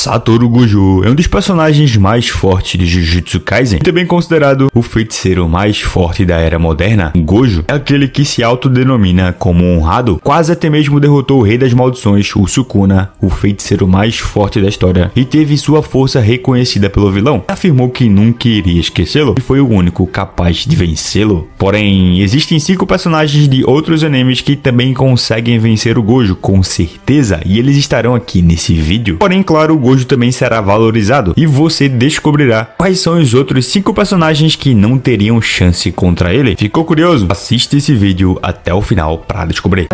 Satoru Gojo é um dos personagens mais fortes de Jujutsu Kaisen e também considerado o feiticeiro mais forte da era moderna. Gojo é aquele que se autodenomina como honrado, quase até mesmo derrotou o rei das maldições, o Sukuna, o feiticeiro mais forte da história, e teve sua força reconhecida pelo vilão. Afirmou que nunca iria esquecê-lo e foi o único capaz de vencê-lo. Porém, existem 5 personagens de outros animes que também conseguem vencer o Gojo com certeza, e eles estarão aqui nesse vídeo. Porém, claro, o Gojo também será valorizado e você descobrirá quais são os outros 5 personagens que não teriam chance contra ele. Ficou curioso? Assista esse vídeo até o final para descobrir.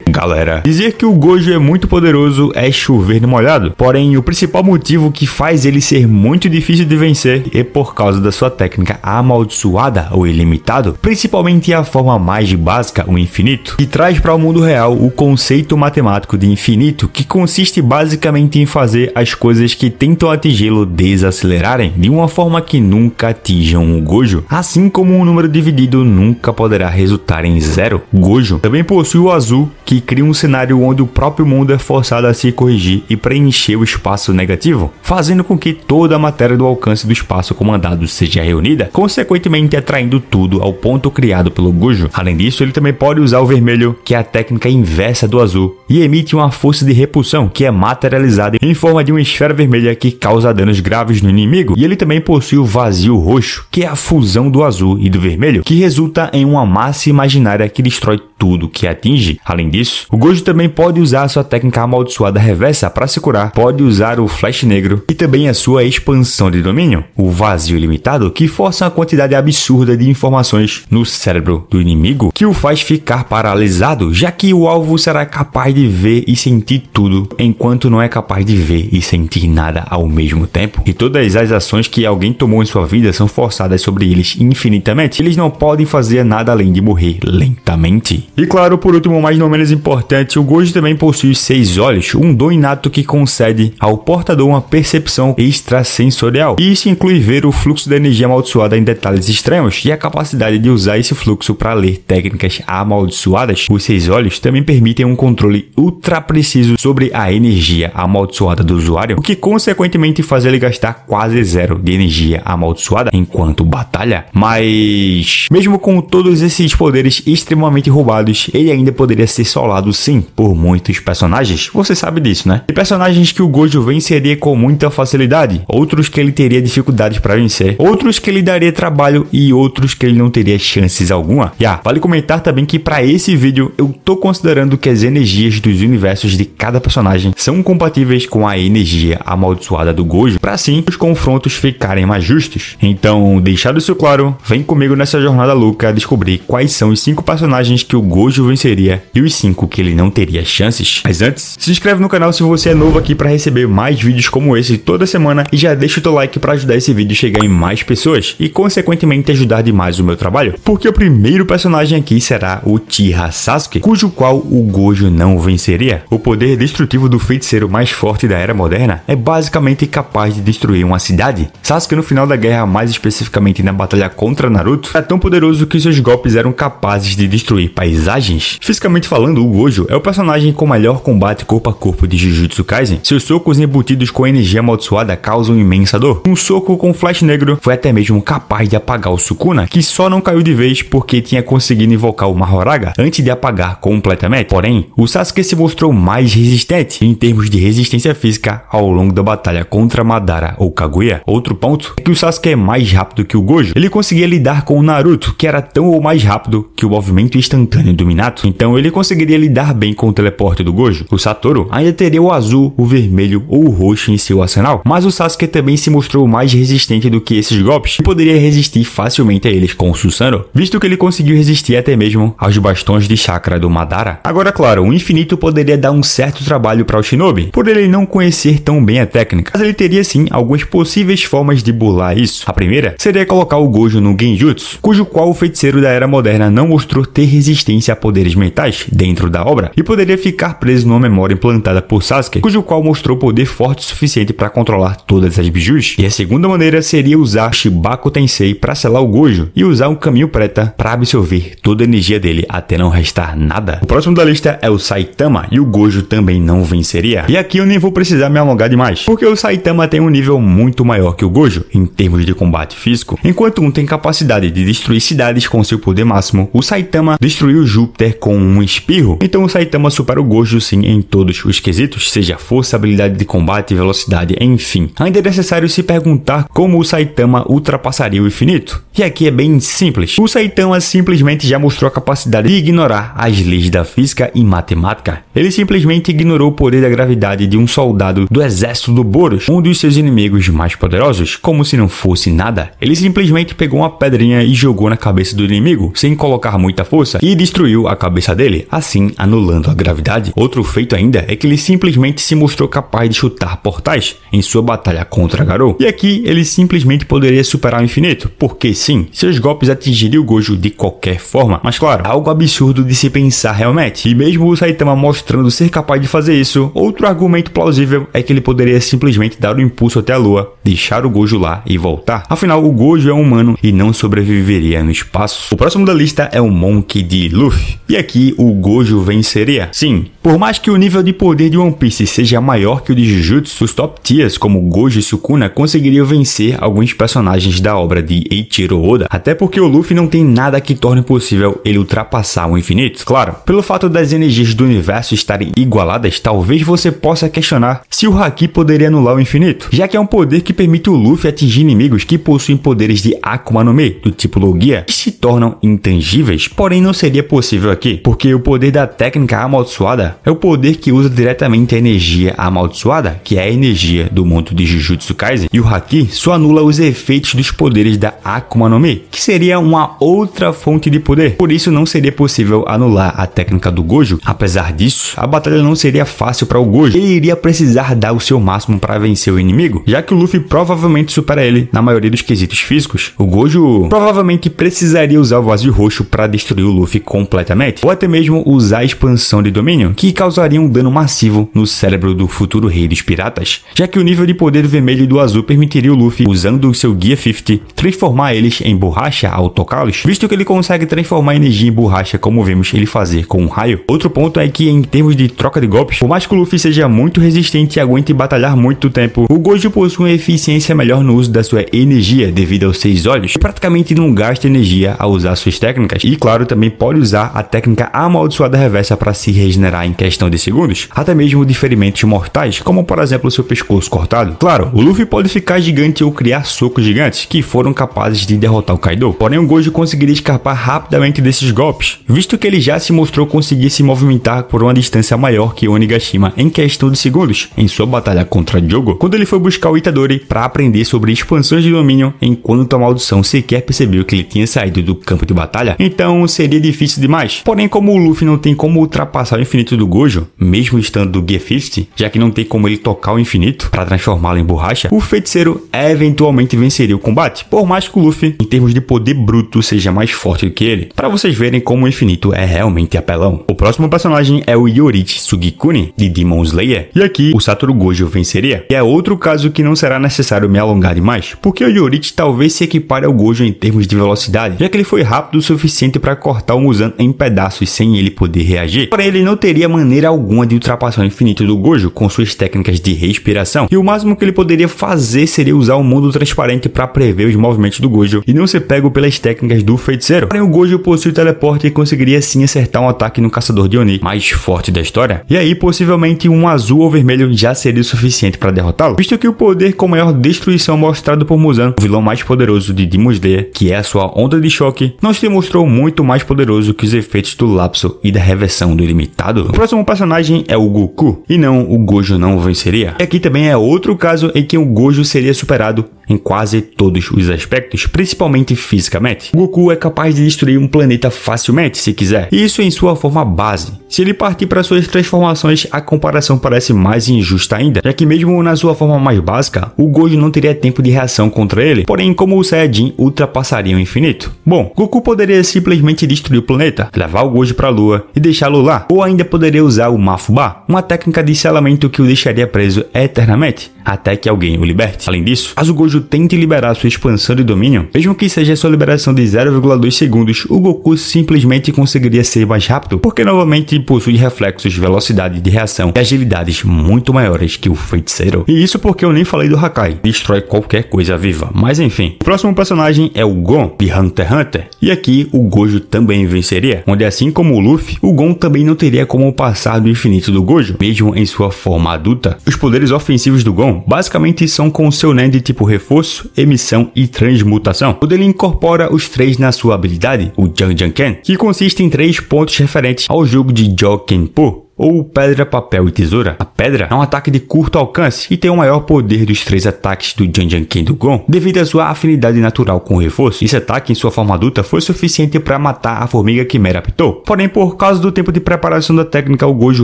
Galera, dizer que o Gojo é muito poderoso é chover no molhado, porém o principal motivo que faz ele ser muito difícil de vencer é por causa da sua técnica amaldiçoada ou ilimitado, principalmente a forma mais básica, o infinito, que traz para o mundo real o conceito matemático de infinito, que consiste basicamente em fazer as coisas que tentam atingi-lo desacelerarem de uma forma que nunca atinjam o Gojo, assim como um número dividido nunca poderá resultar em zero. Gojo também possui o azul, que cria um cenário onde o próprio mundo é forçado a se corrigir e preencher o espaço negativo, fazendo com que toda a matéria do alcance do espaço comandado seja reunida, consequentemente atraindo tudo ao ponto criado pelo Gojo. Além disso, ele também pode usar o vermelho, que é a técnica inversa do azul, e emite uma força de repulsão que é materializada em forma de uma esfera vermelha que causa danos graves no inimigo, e ele também possui o vazio roxo, que é a fusão do azul e do vermelho, que resulta em uma massa imaginária que destrói tudo que atinge. Além disso, o Gojo também pode usar a sua técnica amaldiçoada reversa para se curar, pode usar o flash negro e também a sua expansão de domínio, o vazio ilimitado, que força uma quantidade absurda de informações no cérebro do inimigo, que o faz ficar paralisado, já que o alvo será capaz de ver e sentir tudo, enquanto não é capaz de ver e sentir nada ao mesmo tempo. E todas as ações que alguém tomou em sua vida são forçadas sobre eles infinitamente. Eles não podem fazer nada além de morrer lentamente. E claro, por último, mas não menos importante, o Gojo também possui 6 olhos, um dom inato que concede ao portador uma percepção extrasensorial. E isso inclui ver o fluxo da energia amaldiçoada em detalhes extremos e a capacidade de usar esse fluxo para ler técnicas amaldiçoadas. Os 6 olhos também permitem um controle ultra preciso sobre a energia amaldiçoada do usuário, o que consequentemente faz ele gastar quase zero de energia amaldiçoada enquanto batalha. Mas, mesmo com todos esses poderes extremamente roubados, ele ainda poderia ser solado sim por muitos personagens, você sabe disso, né? E personagens que o Gojo venceria com muita facilidade, outros que ele teria dificuldades para vencer, outros que ele daria trabalho e outros que ele não teria chances alguma. Vale comentar também que para esse vídeo eu tô considerando que as energias dos universos de cada personagem são compatíveis com a energia amaldiçoada do Gojo, para assim os confrontos ficarem mais justos. Então, deixado isso claro, vem comigo nessa jornada louca descobrir quais são os 5 personagens que o Gojo venceria e os 5 que ele não teria chances. Mas antes, se inscreve no canal se você é novo aqui para receber mais vídeos como esse toda semana e já deixa o teu like para ajudar esse vídeo a chegar em mais pessoas e consequentemente ajudar demais o meu trabalho, porque o primeiro personagem aqui será o Uchiha Sasuke, cujo qual o Gojo não venceria. O poder destrutivo do feiticeiro mais forte da era moderna é basicamente capaz de destruir uma cidade. Sasuke, no final da guerra, mais especificamente na batalha contra Naruto, é tão poderoso que seus golpes eram capazes de destruir paisagens. Fisicamente falando, o Gojo é o personagem com melhor combate corpo a corpo de Jujutsu Kaisen. Seus socos embutidos com energia amaldiçoada causam imensa dor. Um soco com flash negro foi até mesmo capaz de apagar o Sukuna, que só não caiu de vez porque tinha conseguido invocar o Mahoraga antes de apagar completamente. Porém, o Sasuke se mostrou mais resistente em termos de resistência física ao longo da batalha contra Madara ou Kaguya. Outro ponto é que o Sasuke é mais rápido que o Gojo. Ele conseguia lidar com o Naruto, que era tão ou mais rápido que o movimento instantâneo do Minato. Então ele conseguiria lidar bem com o teleporte do Gojo. O Satoru ainda teria o azul, o vermelho ou o roxo em seu arsenal, mas o Sasuke também se mostrou mais resistente do que esses golpes e poderia resistir facilmente a eles com o Susanoo, visto que ele conseguiu resistir até mesmo aos bastões de chakra do Madara. Agora, claro, o infinito poderia dar um certo trabalho para o Shinobi, por ele não conhecer tão bem a técnica, mas ele teria sim algumas possíveis formas de burlar isso. A primeira seria colocar o Gojo no Genjutsu, cujo qual o feiticeiro da era moderna não mostrou ter resistência a poderes mentais dentro da obra, e poderia poderia ficar preso numa memória implantada por Sasuke, cujo qual mostrou poder forte o suficiente para controlar todas as bijus. E a segunda maneira seria usar Shibaku Tensei para selar o Gojo e usar um caminho preta para absorver toda a energia dele até não restar nada. O próximo da lista é o Saitama, e o Gojo também não venceria. E aqui eu nem vou precisar me alongar demais, porque o Saitama tem um nível muito maior que o Gojo em termos de combate físico. Enquanto um tem capacidade de destruir cidades com seu poder máximo, o Saitama destruiu Júpiter com um espirro. Então o Saitama supera o Gojo sim em todos os quesitos, seja força, habilidade de combate, velocidade, enfim. Ainda é necessário se perguntar como o Saitama ultrapassaria o infinito. E aqui é bem simples. O Saitama simplesmente já mostrou a capacidade de ignorar as leis da física e matemática. Ele simplesmente ignorou o poder da gravidade de um soldado do exército do Boros, um dos seus inimigos mais poderosos, como se não fosse nada. Ele simplesmente pegou uma pedrinha e jogou na cabeça do inimigo, sem colocar muita força, e destruiu a cabeça dele, assim anulando a gravidade. Outro feito ainda é que ele simplesmente se mostrou capaz de chutar portais em sua batalha contra Garou. E aqui ele simplesmente poderia superar o infinito, porque sim, seus golpes atingiriam o Gojo de qualquer forma. Mas claro, algo absurdo de se pensar realmente. E mesmo o Saitama mostrando ser capaz de fazer isso, outro argumento plausível é que ele poderia simplesmente dar um impulso até a lua, deixar o Gojo lá e voltar. Afinal, o Gojo é um humano e não sobreviveria no espaço. O próximo da lista é o Monkey D. Luffy. E aqui o Gojo venceria. Sim, por mais que o nível de poder de One Piece seja maior que o de Jujutsu, os top tiers como Gojo e Sukuna conseguiriam vencer alguns personagens da obra de Eiichiro Oda, até porque o Luffy não tem nada que torne possível ele ultrapassar o infinito. Claro, pelo fato das energias do universo estarem igualadas, talvez você possa questionar se o Haki poderia anular o infinito, já que é um poder que permite o Luffy atingir inimigos que possuem poderes de Akuma no Mi, do tipo Logia, que se tornam intangíveis, porém não seria possível aqui, porque o poder da técnica amaldiçoada é o poder que usa diretamente a energia amaldiçoada, que é a energia do mundo de Jujutsu Kaisen, e o Haki só anula os efeitos dos poderes da Akuma no Mi, que seria uma outra fonte de poder. Por isso não seria possível anular a técnica do Gojo. Apesar disso, a batalha não seria fácil para o Gojo. Ele iria precisar dar o seu máximo para vencer o inimigo, já que o Luffy provavelmente supera ele na maioria dos quesitos físicos. O Gojo provavelmente precisaria usar o vazio roxo para destruir o Luffy completamente, ou até mesmo usar a expansão de domínio, que causaria um dano massivo no cérebro do futuro rei dos piratas, já que o nível de poder do vermelho e do azul permitiria o Luffy, usando o seu Gear 50, transformar eles em borracha ao tocá-los, visto que ele consegue transformar energia em borracha como vemos ele fazer com um raio. Outro ponto é que em termos de troca de golpes, por mais que o Luffy seja muito resistente e aguente batalhar muito tempo, o Gojo possui uma eficiência melhor no uso da sua energia devido aos 6 olhos, e praticamente não gasta energia ao usar suas técnicas, e claro, também pode usar a técnica amaldiçoada reversa para se regenerar em questão de segundos, até mesmo de ferimentos mortais, como por exemplo seu pescoço cortado. Claro, o Luffy pode ficar gigante ou criar socos gigantes que foram capazes de derrotar o Kaido, porém o Gojo conseguiria escapar rapidamente desses golpes, visto que ele já se mostrou conseguir se movimentar por uma distância maior que Onigashima em questão de segundos em sua batalha contra Jogo, quando ele foi buscar o Itadori para aprender sobre expansões de domínio, enquanto a maldição sequer percebeu que ele tinha saído do campo de batalha. Então seria difícil demais. Porém, como o Luffy não tem como ultrapassar o infinito do Gojo, mesmo estando do Gear 50, já que não tem como ele tocar o infinito para transformá-lo em borracha, o feiticeiro eventualmente venceria o combate, por mais que o Luffy, em termos de poder bruto, seja mais forte do que ele, para vocês verem como o infinito é realmente apelão. O próximo personagem é o Yorichi Sugikuni, de Demon Slayer, e aqui o Satoru Gojo venceria. E é outro caso que não será necessário me alongar demais, porque o Yorichi talvez se equipare ao Gojo em termos de velocidade, já que ele foi rápido o suficiente para cortar o Muzan em pedaços sem ele poder reagir. Porém, ele não teria maneira alguma de ultrapassar o infinito do Gojo com suas técnicas de respiração, e o máximo que ele poderia fazer seria usar o mundo transparente para prever os movimentos do Gojo e não ser pego pelas técnicas do feiticeiro. Porém, o Gojo possui teleporte e conseguiria sim acertar um ataque no caçador de Oni mais forte da história, e aí possivelmente um azul ou vermelho já seria o suficiente para derrotá-lo, visto que o poder com maior destruição mostrado por Muzan, o vilão mais poderoso de Demon Slayer, que é a sua onda de choque, não se mostrou muito mais poderoso que os efeitos do lapso e da reversão do ilimitado. O próximo personagem é o Goku, e não, o Gojo não venceria. E aqui também é outro caso em que o Gojo seria superado em quase todos os aspectos, principalmente fisicamente. Goku é capaz de destruir um planeta facilmente, se quiser, e isso em sua forma base. Se ele partir para suas transformações, a comparação parece mais injusta ainda, já que mesmo na sua forma mais básica, o Gojo não teria tempo de reação contra ele, porém como o Saiyajin ultrapassaria o infinito. Bom, Goku poderia simplesmente destruir o planeta, levar o Gojo para a lua e deixá-lo lá, ou ainda poderia usar o Mafuba, uma técnica de selamento que o deixaria preso eternamente, até que alguém o liberte. Além disso, caso o Gojo tente liberar sua expansão de domínio, mesmo que seja sua liberação de 0,2 segundos, o Goku simplesmente conseguiria ser mais rápido, porque novamente possui reflexos, velocidade de reação e agilidades muito maiores que o feiticeiro. E isso porque eu nem falei do Hakai, destrói qualquer coisa viva. Mas enfim, o próximo personagem é o Gon, de Hunter x Hunter, e aqui o Gojo também venceria, onde assim como o Luffy, o Gon também não teria como passar do infinito do Gojo, mesmo em sua forma adulta. Os poderes ofensivos do Gon basicamente são com seu Nen de tipo reforço, emissão e transmutação, onde ele incorpora os três na sua habilidade, o Janjanken, que consiste em 3 pontos referentes ao jogo de Jokenpo, ou pedra, papel e tesoura. A pedra é um ataque de curto alcance e tem o maior poder dos 3 ataques do Janjanken do Gon, devido à sua afinidade natural com o reforço. Esse ataque em sua forma adulta foi suficiente para matar a formiga Quimera Pitou. Porém, por causa do tempo de preparação da técnica, o Gojo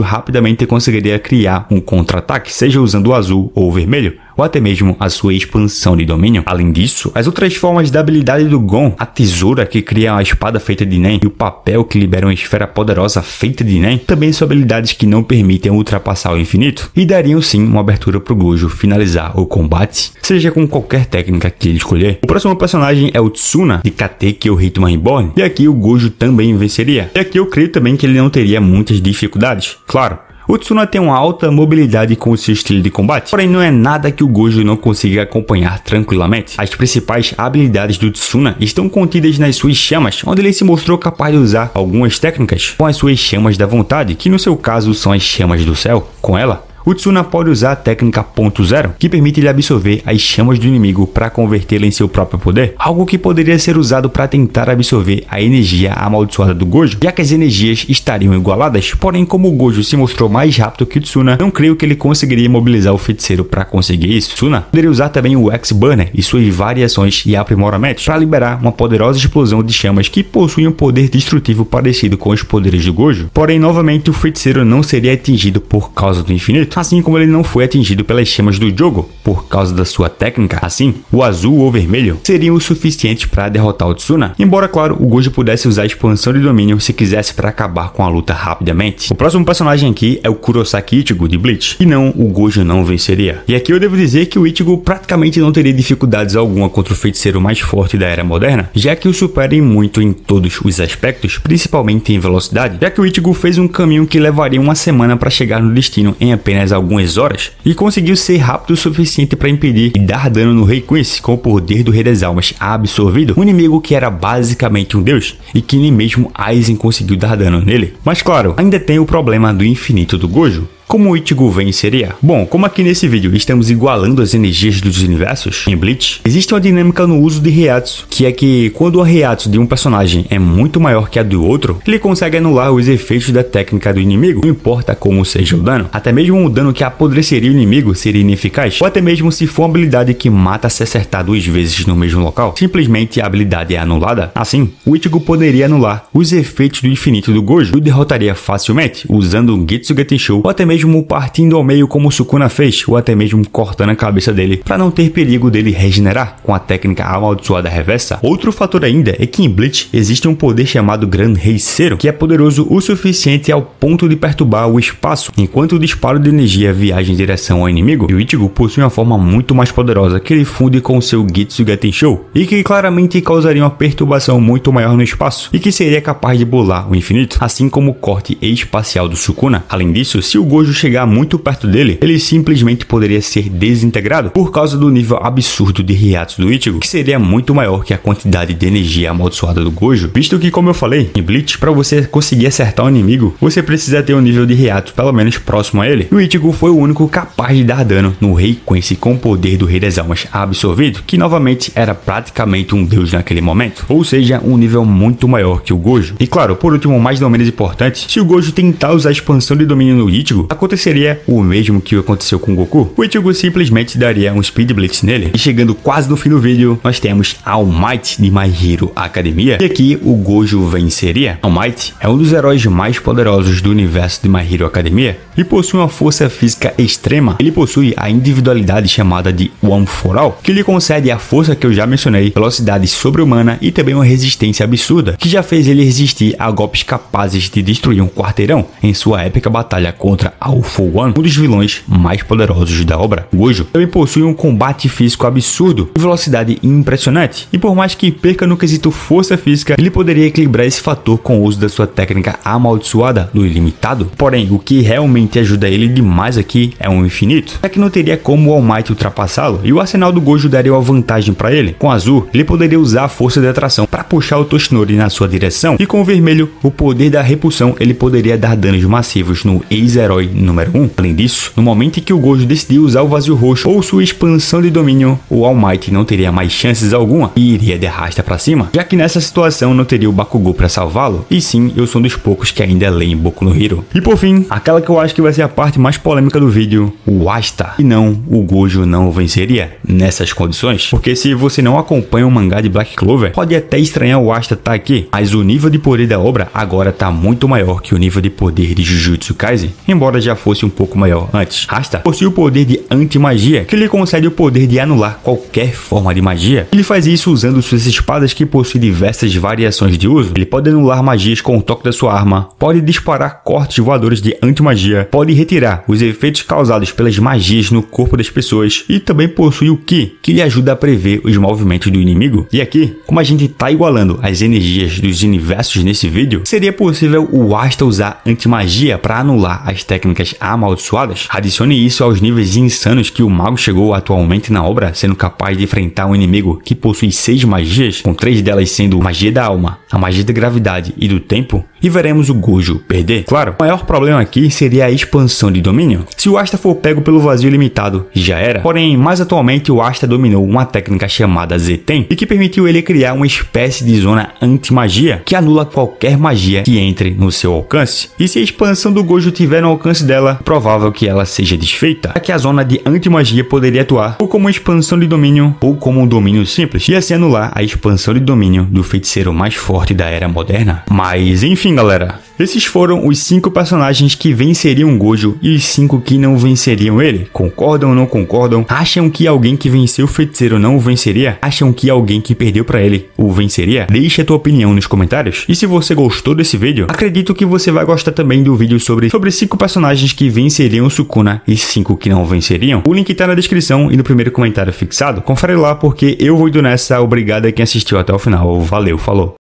rapidamente conseguiria criar um contra-ataque, seja usando o azul ou o vermelho, ou até mesmo a sua expansão de domínio. Além disso, as outras formas da habilidade do Gon, a tesoura que cria uma espada feita de Nen e o papel que libera uma esfera poderosa feita de Nen, também são habilidades que não permitem ultrapassar o infinito e dariam sim uma abertura para o Gojo finalizar o combate, seja com qualquer técnica que ele escolher. O próximo personagem é o Tsuna, de Katekyo Hitman Reborn, e aqui o Gojo também venceria. E aqui eu creio também que ele não teria muitas dificuldades. Claro, o Tsuna tem uma alta mobilidade com o seu estilo de combate, porém não é nada que o Gojo não consiga acompanhar tranquilamente. As principais habilidades do Tsuna estão contidas nas suas chamas, onde ele se mostrou capaz de usar algumas técnicas com as suas chamas da vontade, que no seu caso são as chamas do céu. Com ela, o Tsuna pode usar a técnica ponto zero, que permite lhe absorver as chamas do inimigo para convertê-la em seu próprio poder, algo que poderia ser usado para tentar absorver a energia amaldiçoada do Gojo, já que as energias estariam igualadas. Porém, como o Gojo se mostrou mais rápido que o Tsuna, não creio que ele conseguiria mobilizar o feiticeiro para conseguir isso. Tsuna poderia usar também o X-Burner e suas variações e aprimoramentos para liberar uma poderosa explosão de chamas que possui um poder destrutivo parecido com os poderes do Gojo. Porém, novamente, o feiticeiro não seria atingido por causa do infinito, assim como ele não foi atingido pelas chamas do jogo por causa da sua técnica. Assim, o azul ou vermelho seriam o suficientes para derrotar o Tsuna, embora claro, o Gojo pudesse usar a expansão de domínio se quisesse para acabar com a luta rapidamente. O próximo personagem aqui é o Kurosaki Ichigo de Bleach, e não, o Gojo não venceria. E aqui eu devo dizer que o Ichigo praticamente não teria dificuldades alguma contra o feiticeiro mais forte da era moderna, já que o supera muito em todos os aspectos, principalmente em velocidade, já que o Ichigo fez um caminho que levaria uma semana para chegar no destino em apenas algumas horas, e conseguiu ser rápido o suficiente para impedir e dar dano no Rei Quincy com o poder do Rei das Almas absorvido, um inimigo que era basicamente um deus e que nem mesmo Aizen conseguiu dar dano nele. Mas claro, ainda tem o problema do infinito do Gojo. Como o Ichigo venceria? Bom, como aqui nesse vídeo estamos igualando as energias dos universos, em Bleach, existe uma dinâmica no uso de Reiatsu, que é que quando a Reiatsu de um personagem é muito maior que a do outro, ele consegue anular os efeitos da técnica do inimigo, não importa como seja o dano. Até mesmo o dano que apodreceria o inimigo seria ineficaz, ou até mesmo se for uma habilidade que mata se acertar 2 vezes no mesmo local, simplesmente a habilidade é anulada. Assim, o Ichigo poderia anular os efeitos do infinito do Gojo e o derrotaria facilmente, usando um Getsuga Tensho, ou até mesmo partindo ao meio como o Sukuna fez, ou até mesmo cortando a cabeça dele, para não ter perigo dele regenerar com a técnica amaldiçoada reversa. Outro fator ainda é que em Bleach existe um poder chamado Gran Rei Zero, que é poderoso o suficiente ao ponto de perturbar o espaço, enquanto o disparo de energia viaja em direção ao inimigo. E o Ichigo possui uma forma muito mais poderosa que ele funde com seu Getsuga Tensho, e que claramente causaria uma perturbação muito maior no espaço, e que seria capaz de bolar o infinito, assim como o corte espacial do Sukuna. Além disso, se o Gojo chegar muito perto dele, ele simplesmente poderia ser desintegrado por causa do nível absurdo de Reiatsu do Ichigo, que seria muito maior que a quantidade de energia amaldiçoada do Gojo, visto que, como eu falei, em Bleach, para você conseguir acertar o inimigo, você precisa ter um nível de Reiatsu pelo menos próximo a ele, e o Ichigo foi o único capaz de dar dano no Rei Quincy com o poder do Rei das Almas absorvido, que novamente era praticamente um deus naquele momento, ou seja, um nível muito maior que o Gojo. E claro, por último, mais não menos importante, se o Gojo tentar usar a expansão de domínio no Ichigo, aconteceria o mesmo que aconteceu com o Goku. O Ichigo simplesmente daria um Speed Blitz nele. E chegando quase no fim do vídeo, nós temos All Might de My Hero Academia. E aqui o Gojo venceria. All Might é um dos heróis mais poderosos do universo de My Hero Academia e possui uma força física extrema. Ele possui a individualidade chamada de One for All, que lhe concede a força que eu já mencionei, velocidade sobre-humana e também uma resistência absurda, que já fez ele resistir a golpes capazes de destruir um quarteirão em sua épica batalha contra All for One, um dos vilões mais poderosos da obra. Gojo também possui um combate físico absurdo e velocidade impressionante, e por mais que perca no quesito força física, ele poderia equilibrar esse fator com o uso da sua técnica amaldiçoada do ilimitado. Porém, o que realmente ajuda ele demais aqui é um infinito, já que não teria como o All Might ultrapassá-lo, e o arsenal do Gojo daria uma vantagem para ele. Com o azul, ele poderia usar a força de atração para puxar o Toshinori na sua direção, e com o vermelho, o poder da repulsão, ele poderia dar danos massivos no ex-herói número 1. Além disso, no momento em que o Gojo decidiu usar o vazio roxo ou sua expansão de domínio, o All Might não teria mais chances alguma e iria de arrasta para cima, já que nessa situação não teria o Bakugou para salvá-lo, e sim, eu sou um dos poucos que ainda leem Boku no Hero. E por fim, aquela que eu acho que vai ser a parte mais polêmica do vídeo, o Asta. E não, o Gojo não venceria nessas condições, porque se você não acompanha o mangá de Black Clover, pode até estranhar o Asta estar aqui, mas o nível de poder da obra agora está muito maior que o nível de poder de Jujutsu Kaisen, embora já fosse um pouco maior antes. Asta possui o poder de anti-magia, que lhe concede o poder de anular qualquer forma de magia. Ele faz isso usando suas espadas que possuem diversas variações de uso. Ele pode anular magias com o toque da sua arma, pode disparar cortes voadores de anti-magia, pode retirar os efeitos causados pelas magias no corpo das pessoas e também possui o Ki, que lhe ajuda a prever os movimentos do inimigo. E aqui, como a gente tá igualando as energias dos universos nesse vídeo, seria possível o Asta usar anti-magia para anular as técnicas amaldiçoadas? Adicione isso aos níveis insanos que o mago chegou atualmente na obra, sendo capaz de enfrentar um inimigo que possui 6 magias, com 3 delas sendo a magia da alma, a magia da gravidade e do tempo, e veremos o Gojo perder. Claro, o maior problema aqui seria a expansão de domínio. Se o Asta for pego pelo vazio limitado, já era. Porém, mais atualmente o Asta dominou uma técnica chamada Zeten, e que permitiu ele criar uma espécie de zona anti-magia, que anula qualquer magia que entre no seu alcance. E se a expansão do Gojo tiver no alcance dela, é provável que ela seja desfeita, já que a zona de anti-magia poderia atuar ou como uma expansão de domínio, ou como um domínio simples, e assim anular a expansão de domínio do feiticeiro mais forte da era moderna. Mas enfim, galera, esses foram os 5 personagens que venceriam Gojo e os 5 que não venceriam ele. Concordam ou não concordam? Acham que alguém que venceu o feiticeiro não o venceria? Acham que alguém que perdeu pra ele o venceria? Deixe a tua opinião nos comentários. E se você gostou desse vídeo, acredito que você vai gostar também do vídeo sobre 5 personagens que venceriam Sukuna e 5 que não venceriam. O link tá na descrição e no primeiro comentário fixado. Confere lá porque eu vou indo nessa. Obrigado a quem assistiu até o final. Valeu, falou.